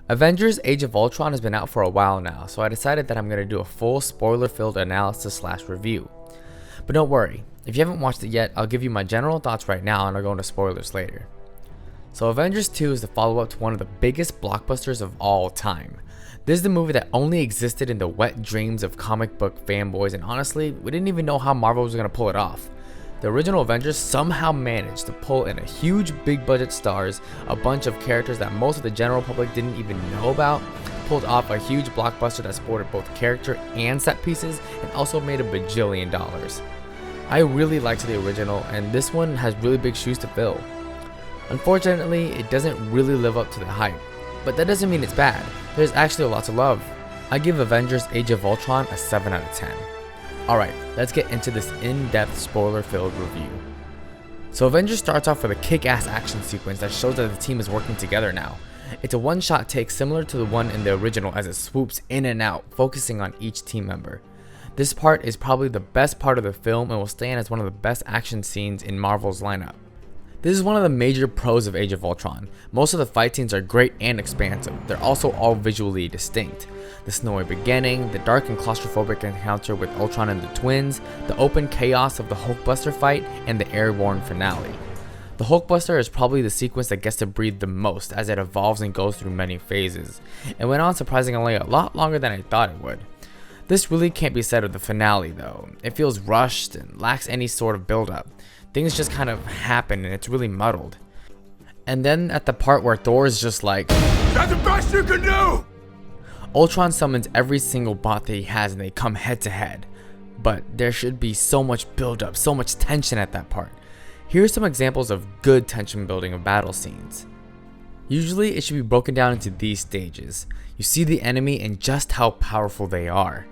Avengers Age of Ultron has been out for a while now, so I decided that I'm going to do a full spoiler-filled analysis / review. But don't worry, if you haven't watched it yet, I'll give you my general thoughts right now and I'll go into spoilers later. So Avengers 2 is the follow-up to one of the biggest blockbusters of all time. This is the movie that only existed in the wet dreams of comic book fanboys, and honestly, we didn't even know how Marvel was going to pull it off. The original Avengers somehow managed to pull in a huge big budget stars, a bunch of characters that most of the general public didn't even know about, pulled off a huge blockbuster that sported both character and set pieces, and also made a bajillion dollars. I really liked the original, and this one has really big shoes to fill. Unfortunately, it doesn't really live up to the hype, but that doesn't mean it's bad. There's actually a lot to love. I give Avengers Age of Ultron a 7 out of 10. Alright, let's get into this in-depth spoiler-filled review. So Avengers starts off with a kick-ass action sequence that shows that the team is working together now. It's a one-shot take similar to the one in the original as it swoops in and out, focusing on each team member. This part is probably the best part of the film and will stand as one of the best action scenes in Marvel's lineup. This is one of the major pros of Age of Ultron. Most of the fight scenes are great and expansive. They're also all visually distinct. The snowy beginning, the dark and claustrophobic encounter with Ultron and the twins, the open chaos of the Hulkbuster fight, and the airborne finale. The Hulkbuster is probably the sequence that gets to breathe the most as it evolves and goes through many phases. It went on surprisingly a lot longer than I thought it would. This really can't be said of the finale though. It feels rushed and lacks any sort of build-up. Things just kind of happen and it's really muddled. And then at the part where Thor is just like, "That's the best you can do!" Ultron summons every single bot that he has and they come head to head. But there should be so much build-up, so much tension at that part. Here are some examples of good tension building of battle scenes. Usually it should be broken down into these stages. You see the enemy and just how powerful they are.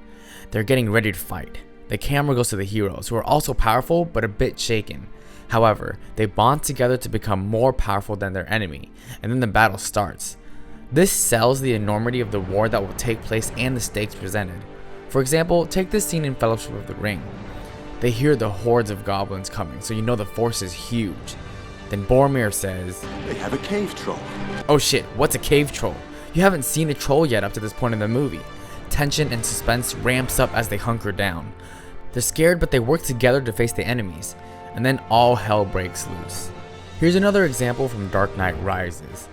They're getting ready to fight. The camera goes to the heroes, who are also powerful but a bit shaken. However, they bond together to become more powerful than their enemy, and then the battle starts. This sells the enormity of the war that will take place and the stakes presented. For example, take this scene in Fellowship of the Ring. They hear the hordes of goblins coming, so you know the force is huge. Then Boromir says, "They have a cave troll." Oh shit, what's a cave troll? You haven't seen a troll yet up to this point in the movie. Tension and suspense ramps up as they hunker down. They're scared, but they work together to face the enemies, and then all hell breaks loose. Here's another example from Dark Knight Rises.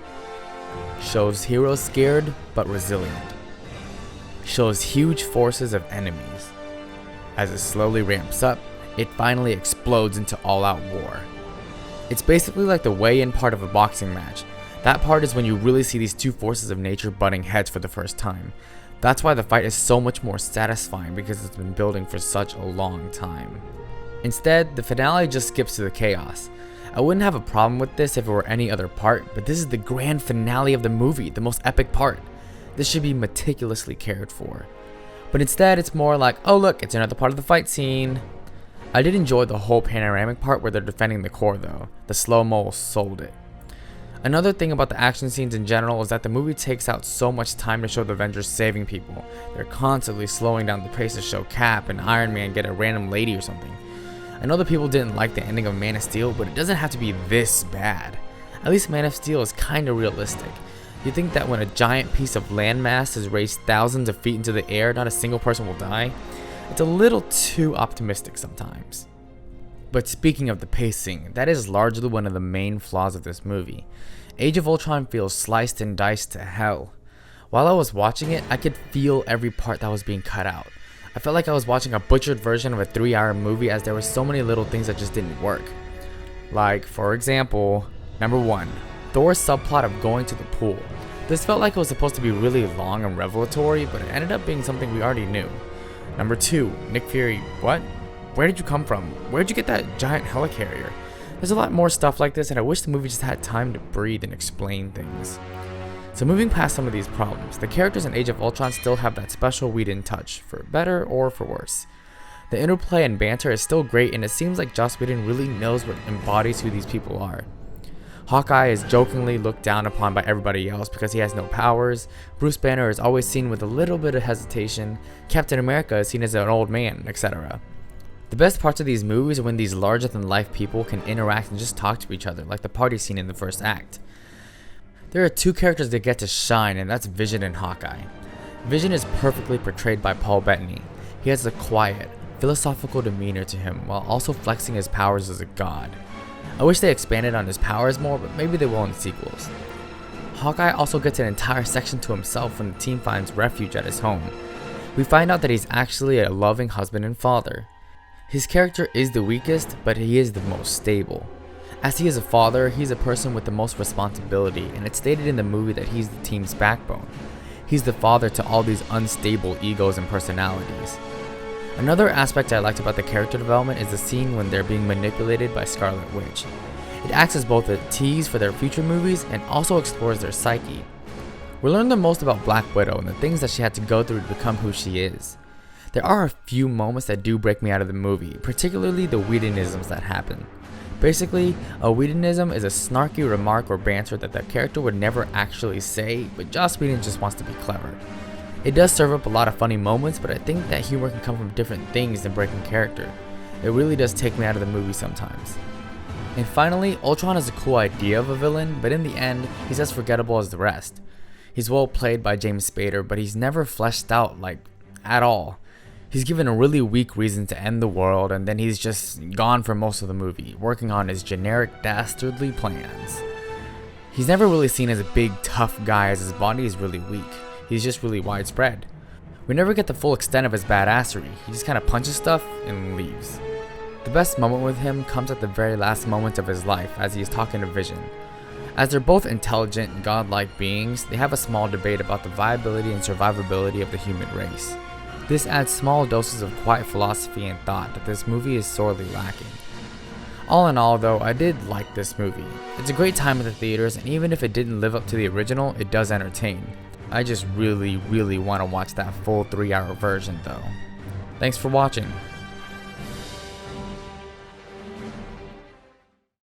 Shows heroes scared, but resilient. Shows huge forces of enemies. As it slowly ramps up, it finally explodes into all-out war. It's basically like the weigh-in part of a boxing match. That part is when you really see these two forces of nature butting heads for the first time. That's why the fight is so much more satisfying, because it's been building for such a long time. Instead, the finale just skips to the chaos. I wouldn't have a problem with this if it were any other part, but this is the grand finale of the movie, the most epic part. This should be meticulously cared for. But instead, it's more like, oh look, it's another part of the fight scene. I did enjoy the whole panoramic part where they're defending the core though. The slow-mo sold it. Another thing about the action scenes in general is that the movie takes out so much time to show the Avengers saving people. They're constantly slowing down the pace to show Cap and Iron Man get a random lady or something. I know that people didn't like the ending of Man of Steel, but it doesn't have to be this bad. At least Man of Steel is kinda realistic. You think that when a giant piece of landmass is raised thousands of feet into the air, not a single person will die? It's a little too optimistic sometimes. But speaking of the pacing, that is largely one of the main flaws of this movie. Age of Ultron feels sliced and diced to hell. While I was watching it, I could feel every part that was being cut out. I felt like I was watching a butchered version of a 3-hour movie, as there were so many little things that just didn't work. Like, for example, number 1, Thor's subplot of going to the pool. This felt like it was supposed to be really long and revelatory, but it ended up being something we already knew. Number 2, Nick Fury, what? Where did you come from? Where'd you get that giant helicarrier? There's a lot more stuff like this, and I wish the movie just had time to breathe and explain things. So moving past some of these problems, the characters in Age of Ultron still have that special Whedon touch, for better or for worse. The interplay and banter is still great, and it seems like Joss Whedon really knows what embodies who these people are. Hawkeye is jokingly looked down upon by everybody else because he has no powers. Bruce Banner is always seen with a little bit of hesitation. Captain America is seen as an old man, etc. The best parts of these movies are when these larger-than-life people can interact and just talk to each other, like the party scene in the first act. There are two characters that get to shine, and that's Vision and Hawkeye. Vision is perfectly portrayed by Paul Bettany. He has a quiet, philosophical demeanor to him while also flexing his powers as a god. I wish they expanded on his powers more, but maybe they will in sequels. Hawkeye also gets an entire section to himself when the team finds refuge at his home. We find out that he's actually a loving husband and father. His character is the weakest, but he is the most stable. As he is a father, he's a person with the most responsibility, and it's stated in the movie that he's the team's backbone. He's the father to all these unstable egos and personalities. Another aspect I liked about the character development is the scene when they're being manipulated by Scarlet Witch. It acts as both a tease for their future movies and also explores their psyche. We learn the most about Black Widow and the things that she had to go through to become who she is. There are a few moments that do break me out of the movie, particularly the Whedonisms that happen. Basically, a Whedonism is a snarky remark or banter that the character would never actually say, but Joss Whedon just wants to be clever. It does serve up a lot of funny moments, but I think that humor can come from different things than breaking character. It really does take me out of the movie sometimes. And finally, Ultron is a cool idea of a villain, but in the end, he's as forgettable as the rest. He's well played by James Spader, but he's never fleshed out, at all. He's given a really weak reason to end the world, and then he's just gone for most of the movie, working on his generic dastardly plans. He's never really seen as a big, tough guy, as his body is really weak. He's just really widespread. We never get the full extent of his badassery. He just kind of punches stuff and leaves. The best moment with him comes at the very last moment of his life as he is talking to Vision. As they're both intelligent and godlike beings, they have a small debate about the viability and survivability of the human race. This adds small doses of quiet philosophy and thought that this movie is sorely lacking. All in all though, I did like this movie. It's a great time at the theaters, and even if it didn't live up to the original, it does entertain. I just really want to watch that full 3-hour version though. Thanks for watching.